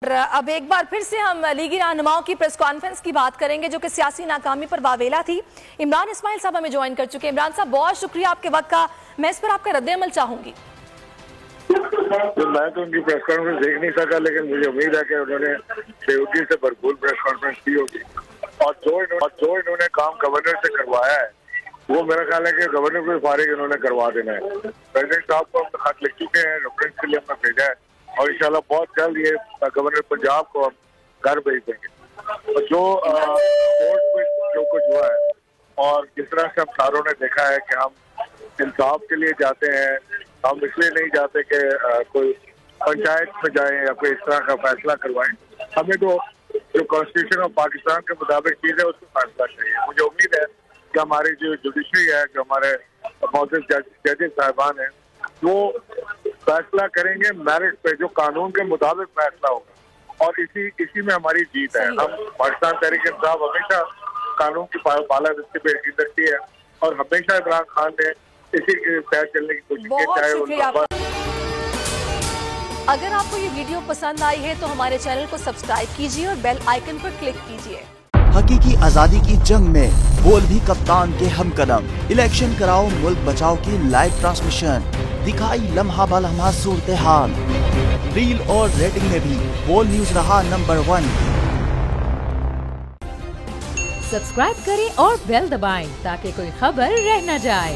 अब एक बार फिर से हम लीगी रहनुमाओं की प्रेस कॉन्फ्रेंस की बात करेंगे जो कि सियासी नाकामी पर वावेला थी। इमरान इस्माइल साहब हमें ज्वाइन कर चुके हैं। इमरान साहब, बहुत शुक्रिया आपके वक्त का। मैं इस पर आपका रद्द-ए-अमल चाहूंगी। तो मैं तो उनकी प्रेस कॉन्फ्रेंस देख नहीं सका, लेकिन मुझे उम्मीद है कि उन्होंने बेहूदी से भरपूर प्रेस कॉन्फ्रेंस की होगी। और जो इन्होंने काम गवर्नर से करवाया है वो मेरा ख्याल है कि गवर्नर को फारिग इन्होंने करवा देना है। प्रेसिडेंट साहब को हम खत लिख चुके हैं, रेफरेंस के लिए हमने भेजा है और इंशाल्लाह बहुत जल्द ये गवर्नर पंजाब को हम घर भेज देंगे। और जो कोर्ट में जो कुछ हुआ है और जिस तरह से हम सारों ने देखा है कि हम इंसाफ के लिए जाते हैं, हम इसलिए नहीं जाते कि कोई पंचायत में जाएं या कोई इस तरह का फैसला करवाएं। हमें तो जो कॉन्स्टिट्यूशन ऑफ पाकिस्तान के मुताबिक चीज है उसको फैसला चाहिए। मुझे उम्मीद है कि हमारी जो जुडिशरी है, जो हमारे मौजूद जजेस साहिबान हैं, वो फैसला करेंगे मेरिट पे, जो कानून के मुताबिक फैसला होगा। और इसी में हमारी जीत है। हम पाकिस्तान तहरीक इंसाफ हमेशा कानून की बालादस्ती पे यकीन रखती है और हमेशा इमरान खान ने इसी के तहत चलने की कोशिश की। चाहे अगर आपको ये वीडियो पसंद आई है तो हमारे चैनल को सब्सक्राइब कीजिए और बेल आइकन पर क्लिक कीजिए। हकीकी आजादी की जंग में बोल भी कप्तान के हमकदम। इलेक्शन कराओ मुल्क बचाओ की लाइव ट्रांसमिशन दिखाई लम्हा ब लम्हा सूरत हाल। रील और रेटिंग में भी बोल न्यूज रहा नंबर 1। सब्सक्राइब करें और बेल दबाएं ताकि कोई खबर रह न जाए।